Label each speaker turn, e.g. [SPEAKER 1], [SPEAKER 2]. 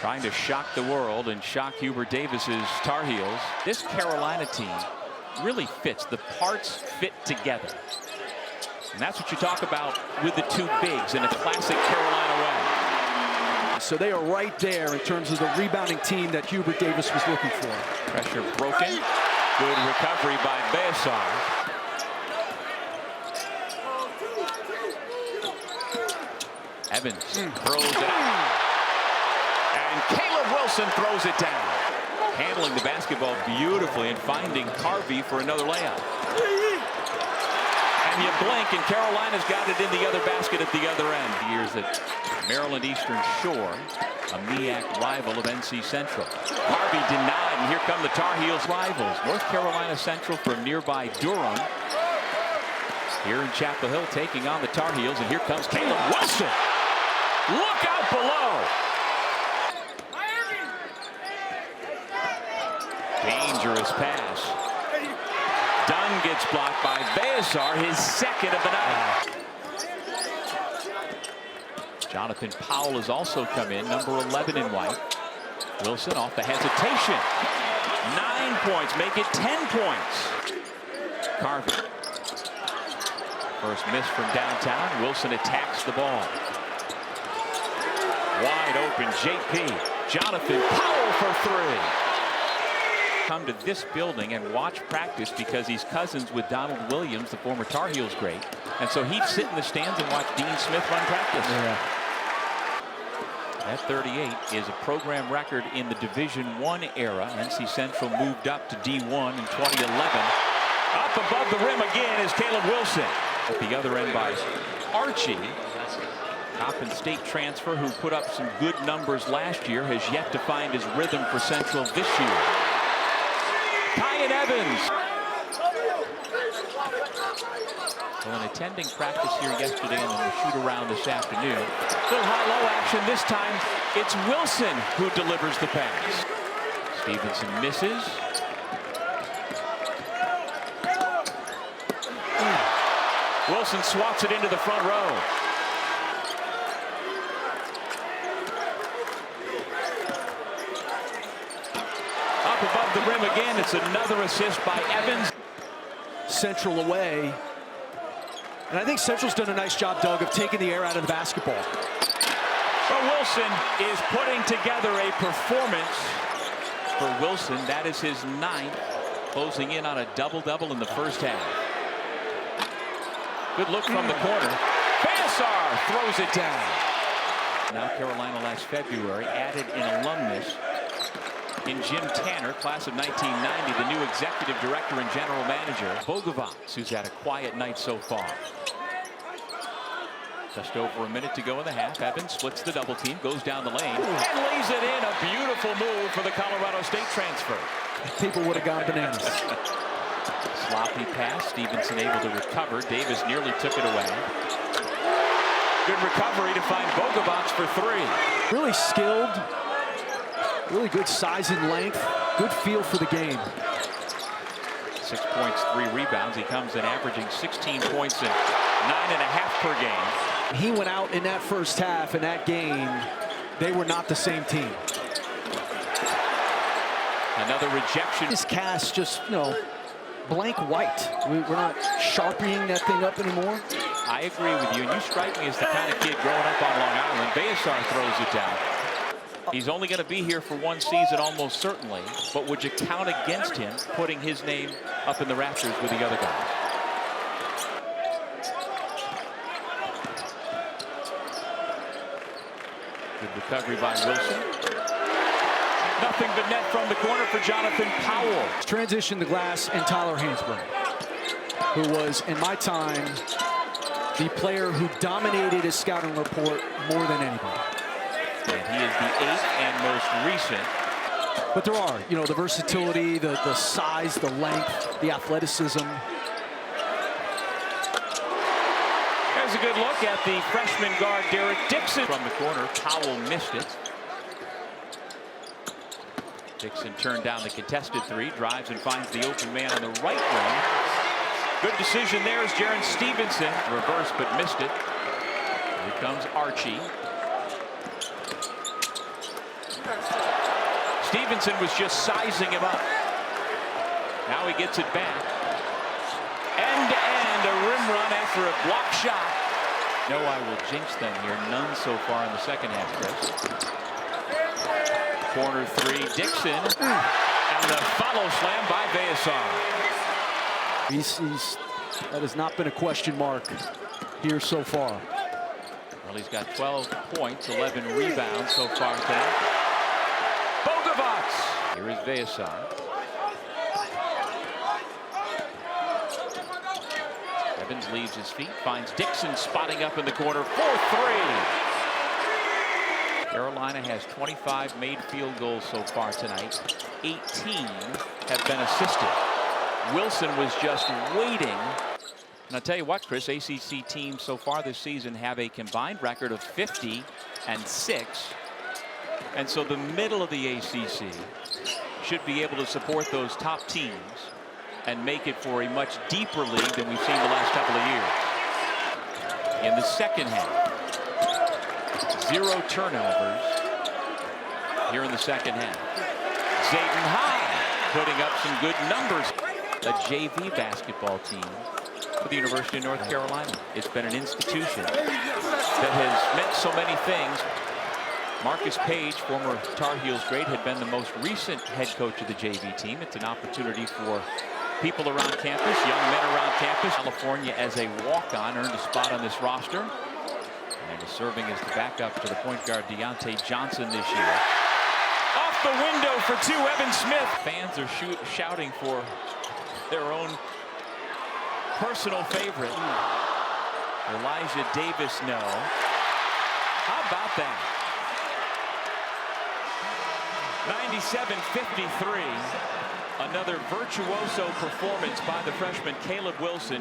[SPEAKER 1] Trying to shock the world and shock Hubert Davis's Tar Heels. This Carolina team really fits. The parts fit together. And that's what you talk about with the two bigs in a classic Carolina way.
[SPEAKER 2] So they are right there in terms of the rebounding team that Hubert Davis was looking for.
[SPEAKER 1] Pressure broken. Good recovery by Besar. Evans throws it out. And Caleb Wilson throws it down. Handling the basketball beautifully and finding Carvey for another layup. And you blink and Carolina's got it in the other basket at the other end. The years at Maryland Eastern Shore, a MEAC rival of NC Central. Carvey denied, and here come the Tar Heels rivals. North Carolina Central from nearby Durham. Here in Chapel Hill taking on the Tar Heels, and here comes Caleb Wilson. Look out below. Dangerous pass. Dunn gets blocked by Besar, his second of the night. Jonathan Powell has also come in, number 11 in white. Wilson off the hesitation. 9 points, make it 10 points. Carvey. First miss from downtown. Wilson attacks the ball. Wide open, JP. Jonathan Powell for three. Come to this building and watch practice because he's cousins with Donald Williams, the former Tar Heels great. And so he'd sit in the stands and watch Dean Smith run practice.
[SPEAKER 2] Yeah.
[SPEAKER 1] That 38 is a program record in the Division I era. NC Central moved up to D1 in 2011. Up above the rim again is Caleb Wilson. At the other end by Archie. Coppin State transfer who put up some good numbers last year has yet to find his rhythm for Central this year. Kyan Evans. Well, in attending practice here yesterday and then the shoot around this afternoon. Little high-low action this time. It's Wilson who delivers the pass. Stevenson misses. Wilson swats it into the front row. Up above the rim again. It's another assist by Evans.
[SPEAKER 2] Central away. And I think Central's done a nice job, Doug, of taking the air out of the basketball.
[SPEAKER 1] But Wilson is putting together a performance. For Wilson, that is his 9th, closing in on a double-double in the first half. Good look from the corner. Besar throws it down. Now Carolina last February added an alumnus in Jim Tanner, class of 1990, the new executive director and general manager. Bogovac, who's had a quiet night so far. Just over a minute to go in the half. Evans splits the double team, goes down the lane, and lays it in. A beautiful move for the Colorado State transfer.
[SPEAKER 2] People would have gone bananas.
[SPEAKER 1] Sloppy pass. Stevenson able to recover. Davis nearly took it away. Good recovery to find Bogovac for three.
[SPEAKER 2] Really skilled. Really good size and length. Good feel for the game.
[SPEAKER 1] 6 points, 3 rebounds. He comes in averaging 16 points and 9.5 per game.
[SPEAKER 2] He went out in that first half in that game. They were not the same team.
[SPEAKER 1] Another rejection.
[SPEAKER 2] His cast just, blank white. We're not sharpening that thing up anymore.
[SPEAKER 1] I agree with you, and you strike me as the kind of kid growing up on Long Island. Besar throws it down. He's only going to be here for one season, almost certainly. But would you count against him putting his name up in the rafters with the other guys? Good recovery by Wilson. Nothing but net from the corner for Jonathan Powell.
[SPEAKER 2] Transition the glass and Tyler Hansbrough, who was, in my time, the player who dominated his scouting report more than anybody.
[SPEAKER 1] And he is the 8th and most recent.
[SPEAKER 2] But there are, the versatility, the size, the length, the athleticism.
[SPEAKER 1] There's a good look at the freshman guard, Derek Dixon. From the corner, Powell missed it. Dixon turned down the contested three, drives and finds the open man on the right wing. Good decision there is Jaron Stevenson. Reverse, but missed it. Here comes Archie. Stevenson was just sizing him up. Now he gets it back. End-to-end, a rim run after a block shot. No, I will jinx them here. None so far in the second half, Chris. Corner three, Dixon. And the follow slam by Veasar.
[SPEAKER 2] That has not been a question mark here so far.
[SPEAKER 1] Well, he's got 12 points, 11 rebounds so far tonight. Bogovac. Here is Veasar. Evans leaves his feet, finds Dixon spotting up in the corner for three. Carolina has 25 made field goals so far tonight. 18 have been assisted. Wilson was just waiting. And I'll tell you what, Chris, ACC teams so far this season have a combined record of 50-6. And so the middle of the ACC should be able to support those top teams and make it for a much deeper league than we've seen the last couple of years. In the second half, 0 turnovers here in the second half. Zayden High putting up some good numbers. A JV basketball team for the University of North Carolina. It's been an institution that has meant so many things. Marcus Page, former Tar Heels great, had been the most recent head coach of the JV team. It's an opportunity for people around campus, young men around campus. California as a walk-on earned a spot on this roster. And is serving as the backup to the point guard Deontay Johnson this year. Off the window for two, Evan Smith. Fans are shouting for their own personal favorite. Elijah Davis, no. How about that? 97-53. Another virtuoso performance by the freshman Caleb Wilson.